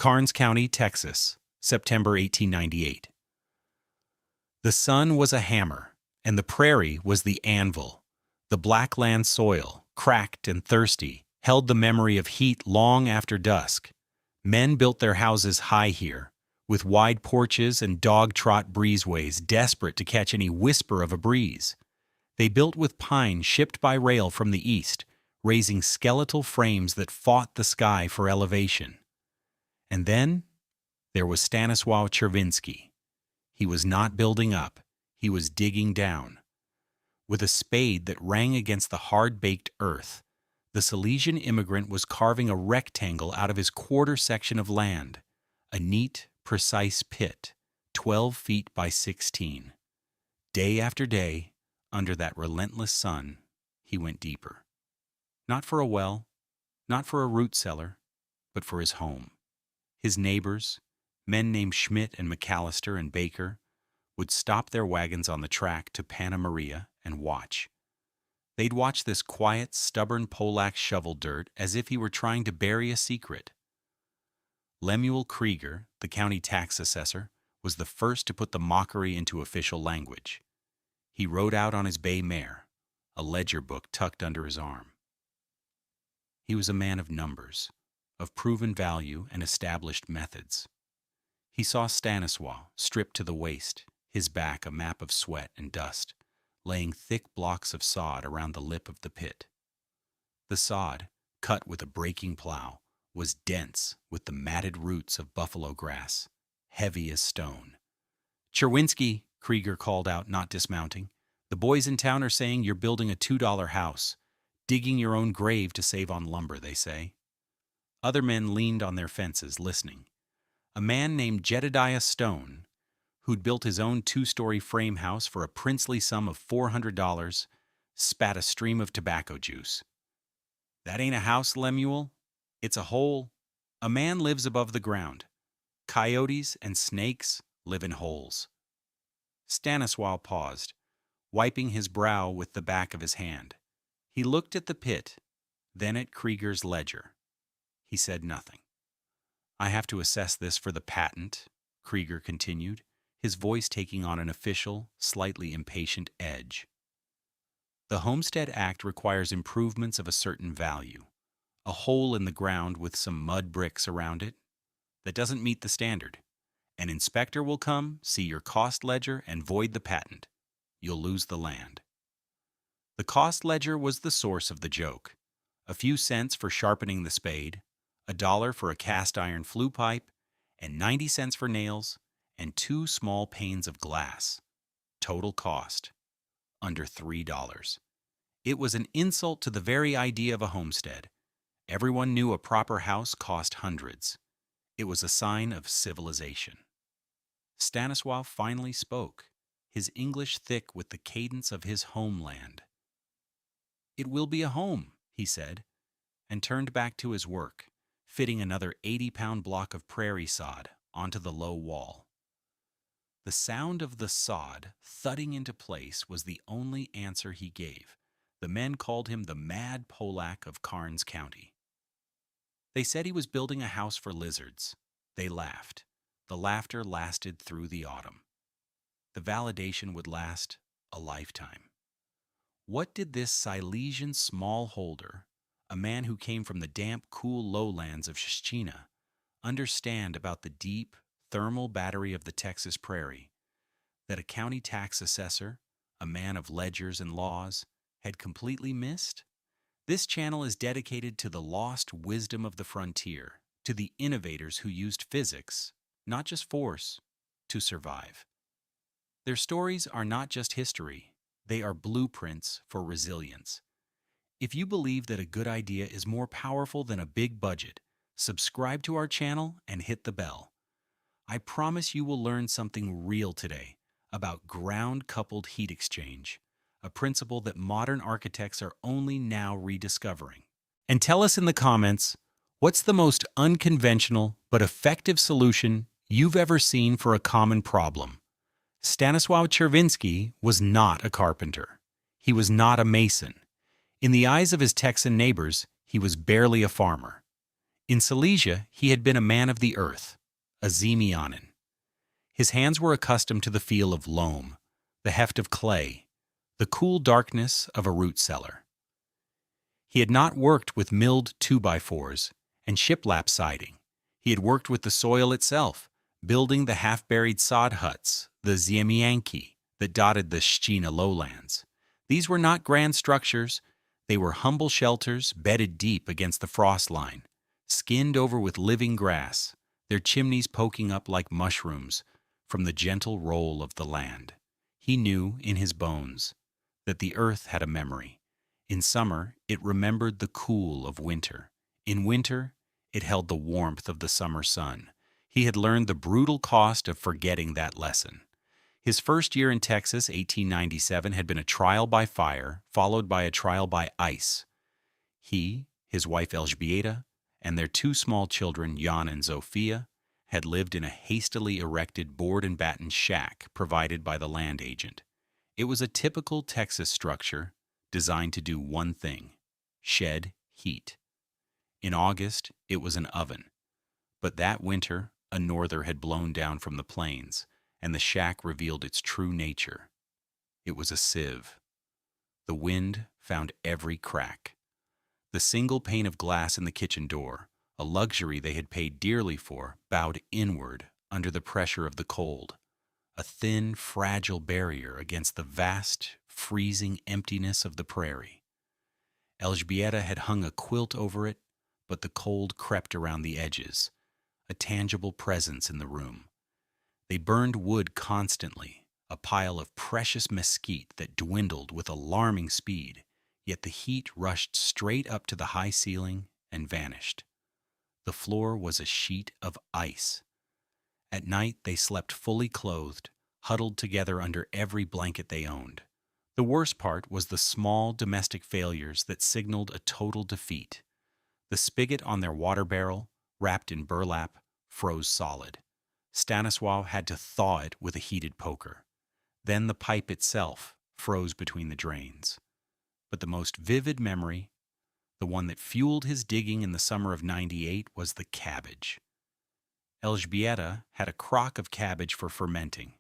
Karnes County, Texas, September 1898. The sun was a hammer, and the prairie was the anvil. The black land soil, cracked and thirsty, held the memory of heat long after dusk. Men built their houses high here, with wide porches and dog-trot breezeways desperate to catch any whisper of a breeze. They built with pine shipped by rail from the east, raising skeletal frames that fought the sky for elevation. And then there was Stanisław Czerwiński. He was not building up, he was digging down. With a spade that rang against the hard-baked earth, the Silesian immigrant was carving a rectangle out of his quarter section of land, a neat, precise pit, 12 feet by 16. Day after day, under that relentless sun, he went deeper. Not for a well, not for a root cellar, but for his home. His neighbors, men named Schmidt and McAllister and Baker, would stop their wagons on the track to Panna Maria and watch. They'd watch this quiet, stubborn Polak shovel dirt as if he were trying to bury a secret. Lemuel Krieger, the county tax assessor, was the first to put the mockery into official language. He rode out on his bay mare, a ledger book tucked under his arm. He was a man of numbers, of proven value and established methods. He saw Stanisław, stripped to the waist, his back a map of sweat and dust, laying thick blocks of sod around the lip of the pit. The sod, cut with a breaking plow, was dense with the matted roots of buffalo grass, heavy as stone. "Czerwiński," Krieger called out, not dismounting. "The boys in town are saying you're building a $2 house, digging your own grave to save on lumber, they say." Other men leaned on their fences, listening. A man named Jedediah Stone, who'd built his own 2-story frame house for a princely sum of $400, spat a stream of tobacco juice. "That ain't a house, Lemuel. It's a hole. A man lives above the ground. Coyotes and snakes live in holes." Stanisław paused, wiping his brow with the back of his hand. He looked at the pit, then at Krieger's ledger. He said nothing. "I have to assess this for the patent," Krieger continued, his voice taking on an official, slightly impatient edge. "The Homestead Act requires improvements of a certain value. A hole in the ground with some mud bricks around it, that doesn't meet the standard. An inspector will come, see your cost ledger, and void the patent. You'll lose the land." The cost ledger was the source of the joke. A few cents for sharpening the spade, $1 for a cast iron flue pipe, and 90 cents for nails, and 2 small panes of glass. Total cost, under $3. It was an insult to the very idea of a homestead. Everyone knew a proper house cost hundreds. It was a sign of civilization. Stanisław finally spoke, his English thick with the cadence of his homeland. "It will be a home," he said, and turned back to his work, fitting another 80-pound block of prairie sod onto the low wall. The sound of the sod thudding into place was the only answer he gave. The men called him the Mad Polak of Karnes County. They said he was building a house for lizards. They laughed. The laughter lasted through the autumn. The validation would last a lifetime. What did this Silesian smallholder, a man who came from the damp, cool lowlands of Szczyna, understand about the deep, thermal battery of the Texas prairie, that a county tax assessor, a man of ledgers and laws, had completely missed? This channel is dedicated to the lost wisdom of the frontier, to the innovators who used physics, not just force, to survive. Their stories are not just history, they are blueprints for resilience. If you believe that a good idea is more powerful than a big budget, subscribe to our channel and hit the bell. I promise you will learn something real today about ground-coupled heat exchange, a principle that modern architects are only now rediscovering. And tell us in the comments, what's the most unconventional but effective solution you've ever seen for a common problem? Stanisław Czerwiński was not a carpenter. He was not a mason. In the eyes of his Texan neighbors, he was barely a farmer. In Silesia, he had been a man of the earth, a Ziemianin. His hands were accustomed to the feel of loam, the heft of clay, the cool darkness of a root cellar. He had not worked with milled 2x4s and shiplap siding. He had worked with the soil itself, building the half-buried sod huts, the ziemianki, that dotted the Szczecina lowlands. These were not grand structures. They were humble shelters bedded deep against the frost line, skinned over with living grass, their chimneys poking up like mushrooms from the gentle roll of the land. He knew in his bones that the earth had a memory. In summer, it remembered the cool of winter. In winter, it held the warmth of the summer sun. He had learned the brutal cost of forgetting that lesson. His first year in Texas, 1897, had been a trial by fire, followed by a trial by ice. He, his wife Elżbieta, and their two small children, Jan and Zofia, had lived in a hastily erected board and batten shack provided by the land agent. It was a typical Texas structure designed to do one thing: shed heat. In August, it was an oven. But that winter, a norther had blown down from the plains, and the shack revealed its true nature. It was a sieve. The wind found every crack. The single pane of glass in the kitchen door, a luxury they had paid dearly for, bowed inward under the pressure of the cold, a thin, fragile barrier against the vast, freezing emptiness of the prairie. Elżbieta had hung a quilt over it, but the cold crept around the edges, a tangible presence in the room. They burned wood constantly, a pile of precious mesquite that dwindled with alarming speed, yet the heat rushed straight up to the high ceiling and vanished. The floor was a sheet of ice. At night they slept fully clothed, huddled together under every blanket they owned. The worst part was the small domestic failures that signaled a total defeat. The spigot on their water barrel, wrapped in burlap, froze solid. Stanisław had to thaw it with a heated poker. Then the pipe itself froze between the drains. But the most vivid memory, the one that fueled his digging in the summer of '98, was the cabbage. Elżbieta had a crock of cabbage for fermenting,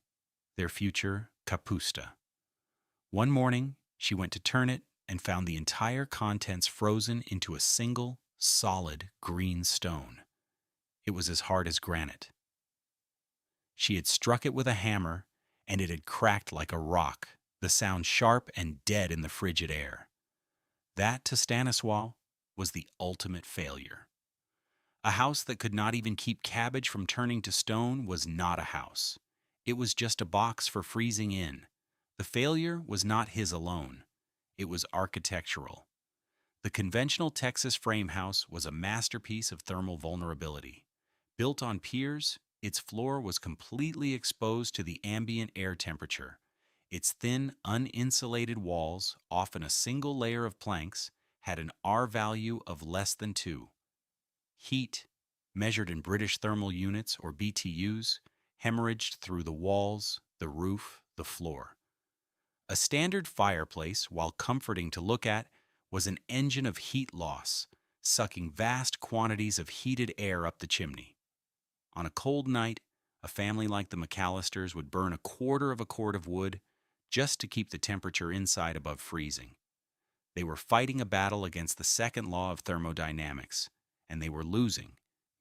their future kapusta. One morning, she went to turn it and found the entire contents frozen into a single, solid green stone. It was as hard as granite. She had struck it with a hammer, and it had cracked like a rock, the sound sharp and dead in the frigid air. That, to Stanisław, was the ultimate failure. A house that could not even keep cabbage from turning to stone was not a house. It was just a box for freezing in. The failure was not his alone. It was architectural. The conventional Texas frame house was a masterpiece of thermal vulnerability. Built on piers, its floor was completely exposed to the ambient air temperature. Its thin, uninsulated walls, often a single layer of planks, had an R value of less than 2. Heat, measured in British thermal units or BTUs, hemorrhaged through the walls, the roof, the floor. A standard fireplace, while comforting to look at, was an engine of heat loss, sucking vast quantities of heated air up the chimney. On a cold night, a family like the McAllisters would burn a quarter of a cord of wood just to keep the temperature inside above freezing. They were fighting a battle against the second law of thermodynamics, and they were losing,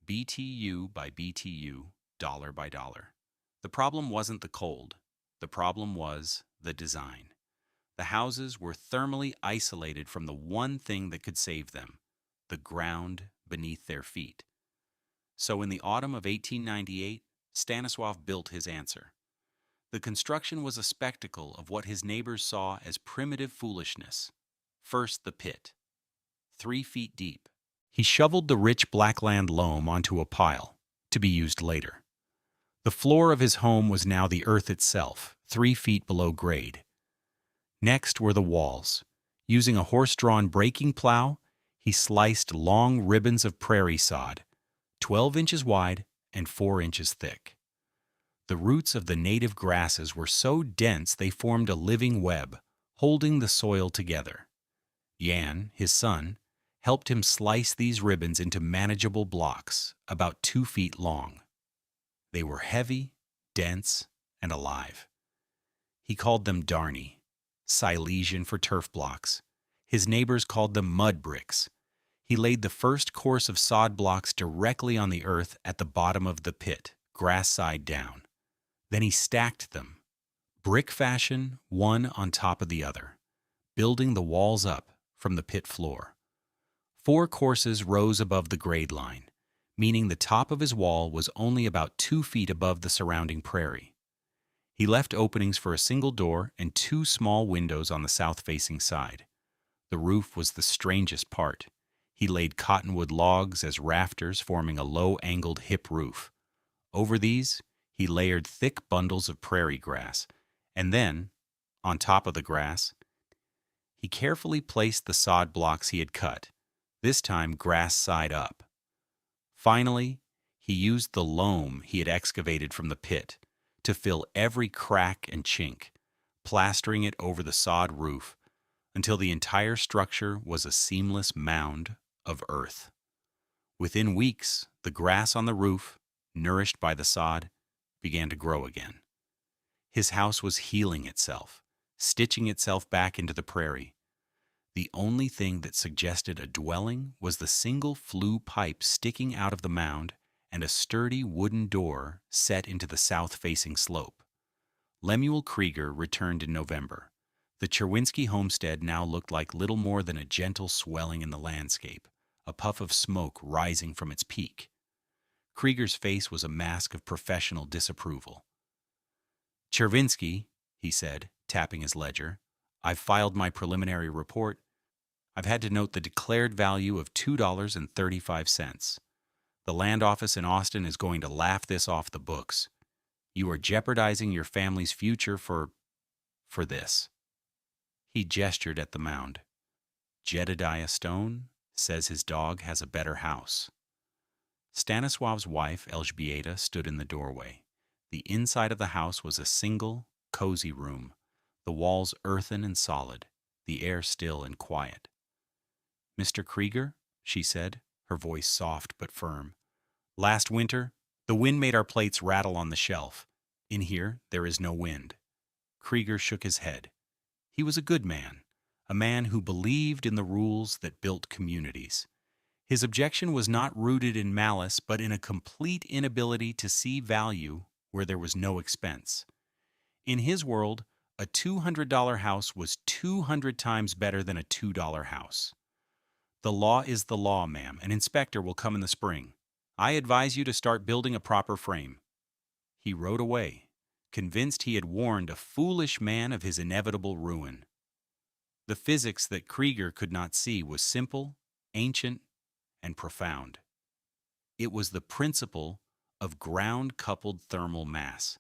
BTU by BTU, dollar by dollar. The problem wasn't the cold. The problem was the design. The houses were thermally isolated from the one thing that could save them, the ground beneath their feet. So in the autumn of 1898, Stanisław built his answer. The construction was a spectacle of what his neighbors saw as primitive foolishness. First, the pit, 3 feet deep. He shoveled the rich blackland loam onto a pile, to be used later. The floor of his home was now the earth itself, 3 feet below grade. Next were the walls. Using a horse-drawn breaking plow, he sliced long ribbons of prairie sod, 12 inches wide and 4 inches thick. The roots of the native grasses were so dense they formed a living web, holding the soil together. Jan, his son, helped him slice these ribbons into manageable blocks about 2 feet long. They were heavy, dense, and alive. He called them darney, Silesian for turf blocks. His neighbors called them mud bricks. He laid the first course of sod blocks directly on the earth at the bottom of the pit, grass side down. Then he stacked them, brick fashion, one on top of the other, building the walls up from the pit floor. 4 courses rose above the grade line, meaning the top of his wall was only about 2 feet above the surrounding prairie. He left openings for a single door and 2 small windows on the south-facing side. The roof was the strangest part. He laid cottonwood logs as rafters, forming a low-angled hip roof. Over these, he layered thick bundles of prairie grass, and then, on top of the grass, he carefully placed the sod blocks he had cut, this time grass side up. Finally, he used the loam he had excavated from the pit to fill every crack and chink, plastering it over the sod roof until the entire structure was a seamless mound of earth. Within weeks, the grass on the roof, nourished by the sod, began to grow again. His house was healing itself, stitching itself back into the prairie. The only thing that suggested a dwelling was the single flue pipe sticking out of the mound and a sturdy wooden door set into the south-facing slope. Lemuel Krieger returned in November. The Czerwiński homestead now looked like little more than a gentle swelling in the landscape, a puff of smoke rising from its peak. Krieger's face was a mask of professional disapproval. "Czerwiński," he said, tapping his ledger, "I've filed my preliminary report. I've had to note the declared value of $2.35. The land office in Austin is going to laugh this off the books. You are jeopardizing your family's future for this." He gestured at the mound. "Jedediah Stone says his dog has a better house." Stanisław's wife, Elżbieta, stood in the doorway. The inside of the house was a single, cozy room, the walls earthen and solid, the air still and quiet. "Mr. Krieger," she said, her voice soft but firm. "Last winter, the wind made our plates rattle on the shelf. In here, there is no wind." Krieger shook his head. He was a good man, a man who believed in the rules that built communities. His objection was not rooted in malice, but in a complete inability to see value where there was no expense. In his world, a $200 house was 200 times better than a $2 house. "The law is the law, ma'am. An inspector will come in the spring. I advise you to start building a proper frame." He rode away, convinced he had warned a foolish man of his inevitable ruin. The physics that Krieger could not see was simple, ancient, and profound. It was the principle of ground-coupled thermal mass.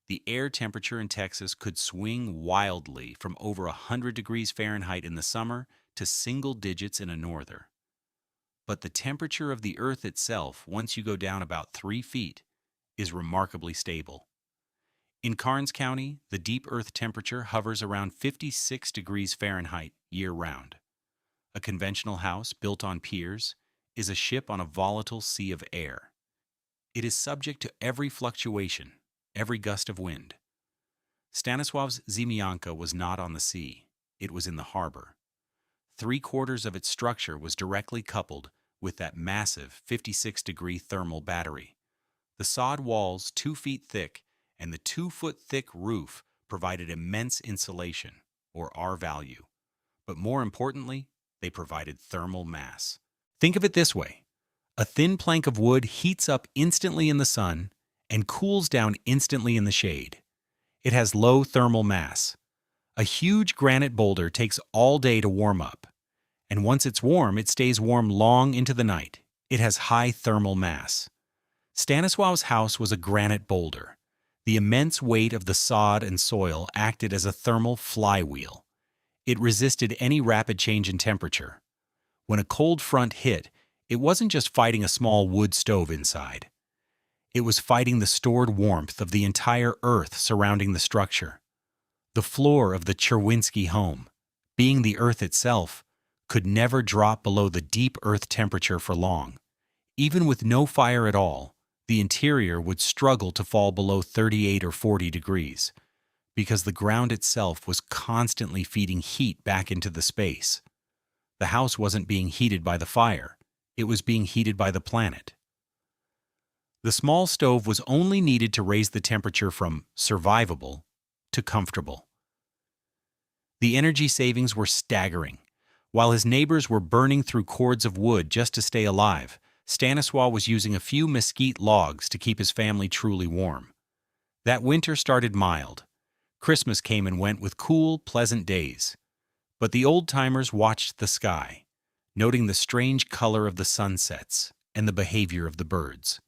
The air temperature in Texas could swing wildly from over 100 degrees Fahrenheit in the summer to single digits in a norther. But the temperature of the Earth itself, once you go down about 3 feet, is remarkably stable. In Karnes County, the deep Earth temperature hovers around 56 degrees Fahrenheit year-round. A conventional house built on piers is a ship on a volatile sea of air. It is subject to every fluctuation, every gust of wind. Stanisław's Ziemianka was not on the sea. It was in the harbor. 3/4 of its structure was directly coupled with that massive 56-degree thermal battery. The sod walls, 2 feet thick, and the 2-foot-thick roof provided immense insulation, or R-value. But more importantly, they provided thermal mass. Think of it this way. A thin plank of wood heats up instantly in the sun and cools down instantly in the shade. It has low thermal mass. A huge granite boulder takes all day to warm up, and once it's warm, it stays warm long into the night. It has high thermal mass. Stanisław's house was a granite boulder. The immense weight of the sod and soil acted as a thermal flywheel. It resisted any rapid change in temperature. When a cold front hit, it wasn't just fighting a small wood stove inside. It was fighting the stored warmth of the entire earth surrounding the structure. The floor of the Czerwiński home, being the earth itself, could never drop below the deep earth temperature for long. Even with no fire at all, the interior would struggle to fall below 38 or 40 degrees, because the ground itself was constantly feeding heat back into the space. The house wasn't being heated by the fire, it was being heated by the planet. The small stove was only needed to raise the temperature from survivable to comfortable. The energy savings were staggering. While his neighbors were burning through cords of wood just to stay alive, Stanisław was using a few mesquite logs to keep his family truly warm. That winter started mild. Christmas came and went with cool, pleasant days. But the old-timers watched the sky, noting the strange color of the sunsets and the behavior of the birds.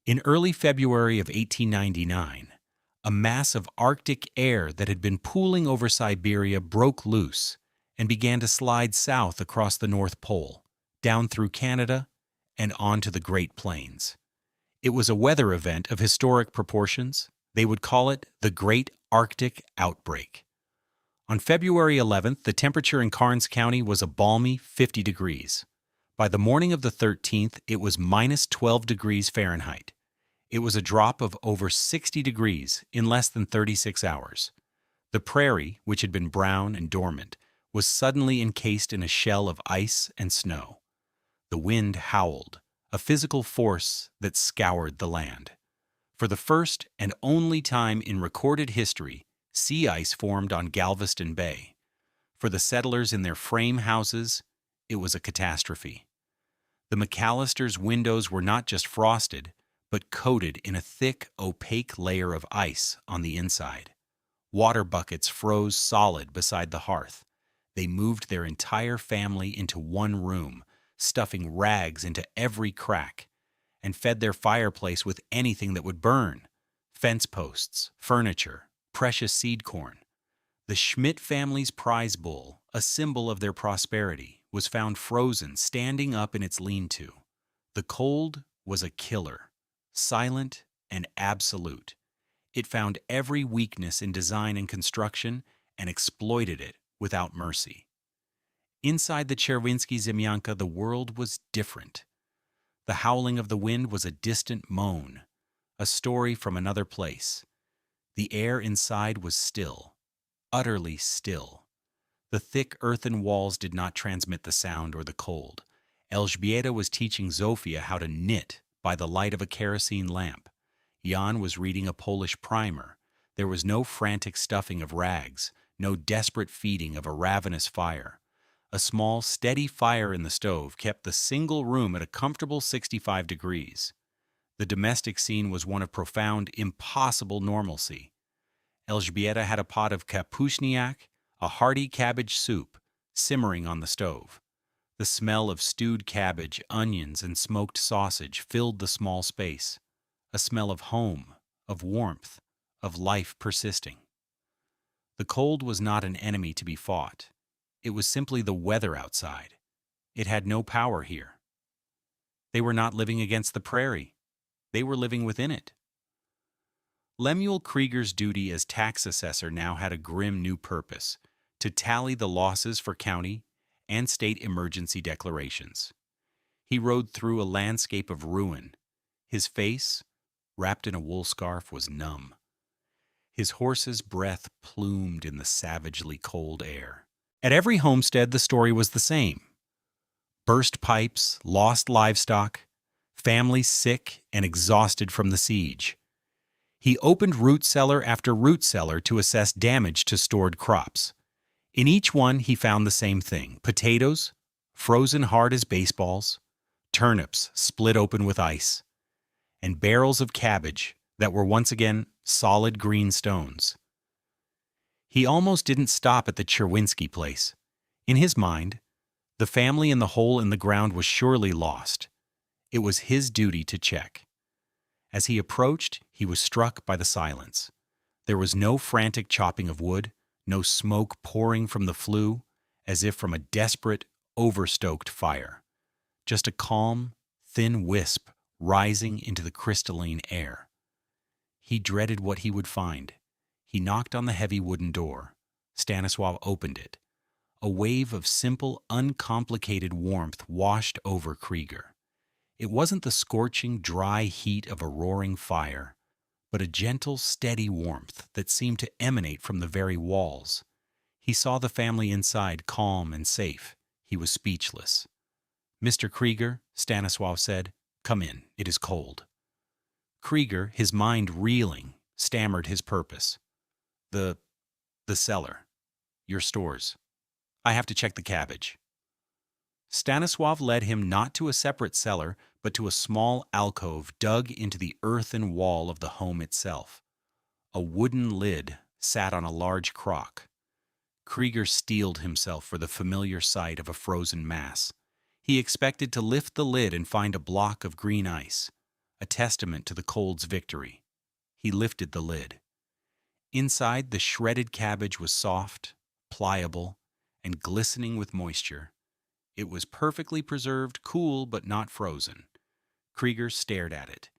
In early February of 1899, a mass of Arctic air that had been pooling over Siberia broke loose and began to slide south across the North Pole, down through Canada, and onto the Great Plains. It was a weather event of historic proportions. They would call it the Great Arctic Outbreak. On February 11th, the temperature in Karnes County was a balmy 50 degrees. By the morning of the 13th, it was minus 12 degrees Fahrenheit. It was a drop of over 60 degrees in less than 36 hours. The prairie, which had been brown and dormant, was suddenly encased in a shell of ice and snow. The wind howled, a physical force that scoured the land. For the first and only time in recorded history, sea ice formed on Galveston Bay. For the settlers in their frame houses, it was a catastrophe. The McAllisters' windows were not just frosted, but coated in a thick, opaque layer of ice on the inside. Water buckets froze solid beside the hearth. They moved their entire family into one room, stuffing rags into every crack, and fed their fireplace with anything that would burn: fence posts, furniture, precious seed corn. The Schmidt family's prize bull, a symbol of their prosperity, was found frozen, standing up in its lean-to. The cold was a killer, silent and absolute. It found every weakness in design and construction and exploited it without mercy. Inside the Czerwiński Ziemianka, the world was different. The howling of the wind was a distant moan, a story from another place. The air inside was still, utterly still. The thick earthen walls did not transmit the sound or the cold. Elżbieta was teaching Zofia how to knit by the light of a kerosene lamp. Jan was reading a Polish primer. There was no frantic stuffing of rags, no desperate feeding of a ravenous fire. A small, steady fire in the stove kept the single room at a comfortable 65 degrees. The domestic scene was one of profound, impossible normalcy. Elżbieta had a pot of kapusniak, a hearty cabbage soup, simmering on the stove. The smell of stewed cabbage, onions, and smoked sausage filled the small space. A smell of home, of warmth, of life persisting. The cold was not an enemy to be fought. It was simply the weather outside. It had no power here. They were not living against the prairie. They were living within it. Lemuel Krieger's duty as tax assessor now had a grim new purpose: to tally the losses for county and state emergency declarations. He rode through a landscape of ruin. His face, wrapped in a wool scarf, was numb. His horse's breath plumed in the savagely cold air. At every homestead, the story was the same: burst pipes, lost livestock, families sick and exhausted from the siege. He opened root cellar after root cellar to assess damage to stored crops. In each one, he found the same thing: potatoes, frozen hard as baseballs, turnips split open with ice, and barrels of cabbage that were once again solid green stones. He almost didn't stop at the Czerwiński place. In his mind, the family in the hole in the ground was surely lost. It was his duty to check. As he approached, he was struck by the silence. There was no frantic chopping of wood, no smoke pouring from the flue, as if from a desperate, overstoked fire. Just a calm, thin wisp rising into the crystalline air. He dreaded what he would find. He knocked on the heavy wooden door. Stanisław opened it. A wave of simple, uncomplicated warmth washed over Krieger. It wasn't the scorching, dry heat of a roaring fire, but a gentle, steady warmth that seemed to emanate from the very walls. He saw the family inside, calm and safe. He was speechless. "Mr. Krieger," Stanisław said, "come in. It is cold." Krieger, his mind reeling, stammered his purpose. The cellar. Your stores. I have to check the cabbage." Stanisław led him not to a separate cellar, but to a small alcove dug into the earthen wall of the home itself. A wooden lid sat on a large crock. Krieger steeled himself for the familiar sight of a frozen mass. He expected to lift the lid and find a block of green ice, a testament to the cold's victory. He lifted the lid. Inside, the shredded cabbage was soft, pliable, and glistening with moisture. It was perfectly preserved, cool, but not frozen. Krieger stared at it.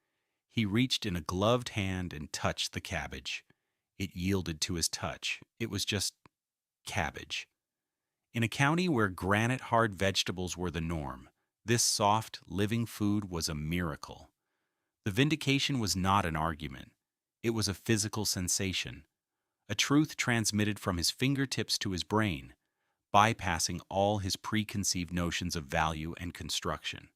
He reached in a gloved hand and touched the cabbage. It yielded to his touch. It was just cabbage. In a county where granite-hard vegetables were the norm, this soft, living food was a miracle. The vindication was not an argument. It was a physical sensation, a truth transmitted from his fingertips to his brain, bypassing all his preconceived notions of value and construction.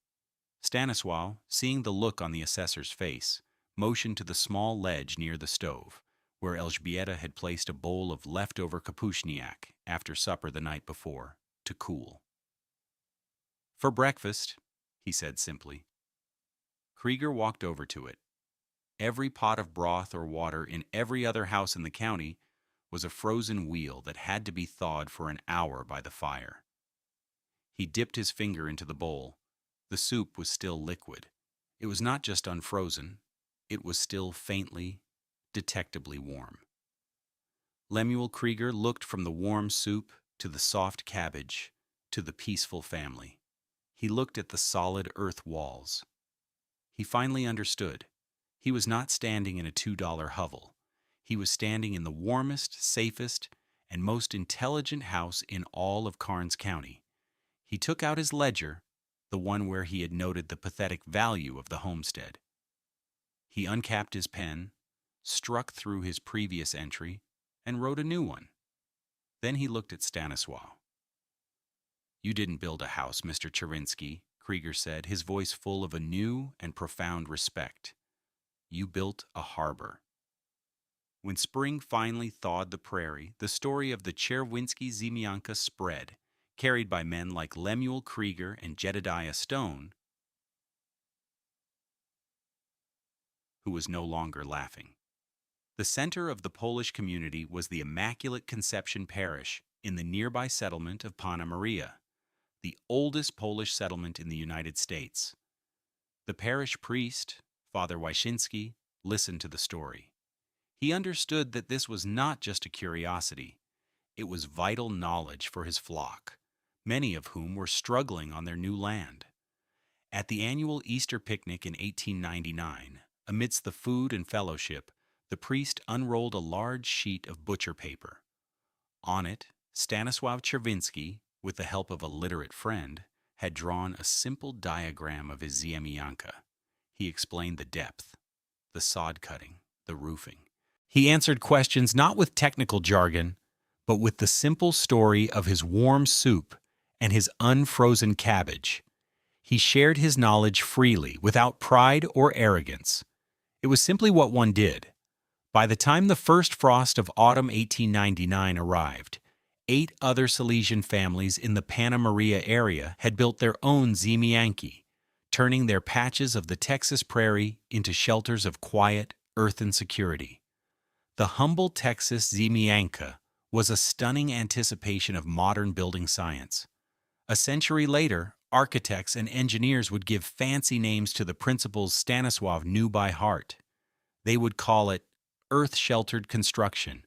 Stanisław, seeing the look on the assessor's face, motioned to the small ledge near the stove, where Elżbieta had placed a bowl of leftover kapusniak after supper the night before, to cool. "For breakfast," he said simply. Krieger walked over to it. Every pot of broth or water in every other house in the county was a frozen wheel that had to be thawed for an hour by the fire. He dipped his finger into the bowl. The soup was still liquid. It was not just unfrozen, it was still faintly, detectably warm. Lemuel Krieger looked from the warm soup to the soft cabbage to the peaceful family. He looked at the solid earth walls. He finally understood. He was not standing in a $2 hovel. He was standing in the warmest, safest, and most intelligent house in all of Karnes County. He took out his ledger, the one where he had noted the pathetic value of the homestead. He uncapped his pen, struck through his previous entry, and wrote a new one. Then he looked at Stanisław. "You didn't build a house, Mr. Czerwiński," Krieger said, his voice full of a new and profound respect. "You built a harbor." When spring finally thawed the prairie, the story of the Czerwiński Ziemianka spread, carried by men like Lemuel Krieger and Jedediah Stone, who was no longer laughing. The center of the Polish community was the Immaculate Conception Parish in the nearby settlement of Panna Maria, the oldest Polish settlement in the United States. The parish priest, Father Wyszynski, listened to the story. He understood that this was not just a curiosity. It was vital knowledge for his flock, many of whom were struggling on their new land. At the annual Easter picnic in 1899, amidst the food and fellowship, the priest unrolled a large sheet of butcher paper. On it, Stanisław Czerwiński, with the help of a literate friend, had drawn a simple diagram of his ziemianka. He explained the depth, the sod cutting, the roofing. He answered questions not with technical jargon, but with the simple story of his warm soup and his unfrozen cabbage. He shared his knowledge freely, without pride or arrogance. It was simply what one did. By the time the first frost of autumn 1899 arrived, 8 other Silesian families in the Panna Maria area had built their own ziemianki, turning their patches of the Texas prairie into shelters of quiet, earthen security. The humble Texas ziemianka was a stunning anticipation of modern building science. A century later, architects and engineers would give fancy names to the principles Stanisław knew by heart. They would call it earth-sheltered construction,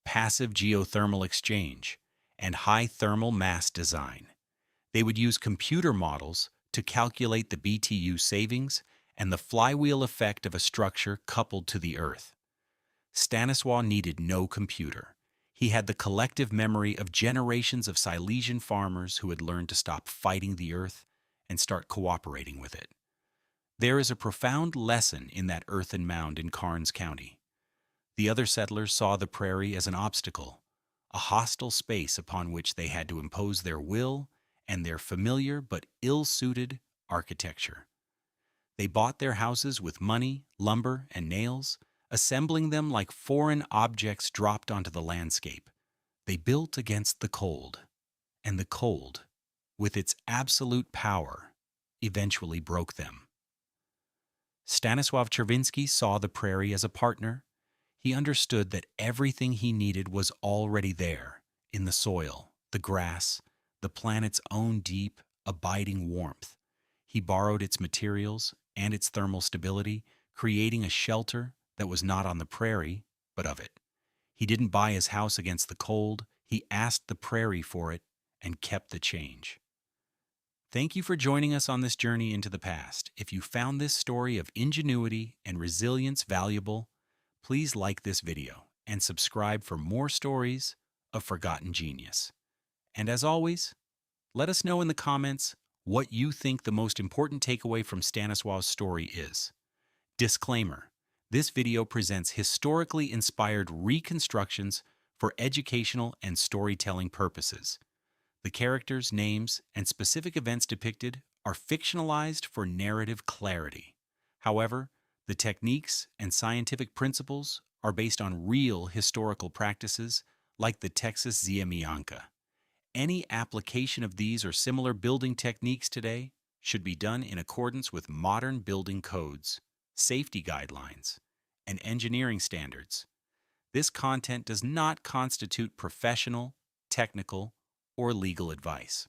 passive geothermal exchange, and high thermal mass design. They would use computer models to calculate the BTU savings and the flywheel effect of a structure coupled to the earth. Stanisław needed no computer. He had the collective memory of generations of Silesian farmers who had learned to stop fighting the earth and start cooperating with it. There is a profound lesson in that earthen mound in Karnes County. The other settlers saw the prairie as an obstacle, a hostile space upon which they had to impose their will and their familiar but ill-suited architecture. They bought their houses with money, lumber, and nails, assembling them like foreign objects dropped onto the landscape. They built against the cold, and the cold, with its absolute power, eventually broke them. Stanisław Czerwiński saw the prairie as a partner. He understood that everything he needed was already there, in the soil, the grass, the planet's own deep, abiding warmth. He borrowed its materials and its thermal stability, creating a shelter that was not on the prairie, but of it. He didn't buy his house against the cold. He asked the prairie for it and kept the change. Thank you for joining us on this journey into the past. If you found this story of ingenuity and resilience valuable, please like this video and subscribe for more stories of forgotten genius. And as always, let us know in the comments what you think the most important takeaway from Stanisław's story is. Disclaimer: this video presents historically inspired reconstructions for educational and storytelling purposes. The characters, names, and specific events depicted are fictionalized for narrative clarity. However, the techniques and scientific principles are based on real historical practices like the Texas Ziemianka. Any application of these or similar building techniques today should be done in accordance with modern building codes, safety guidelines, and engineering standards. This content does not constitute professional, technical, or legal advice.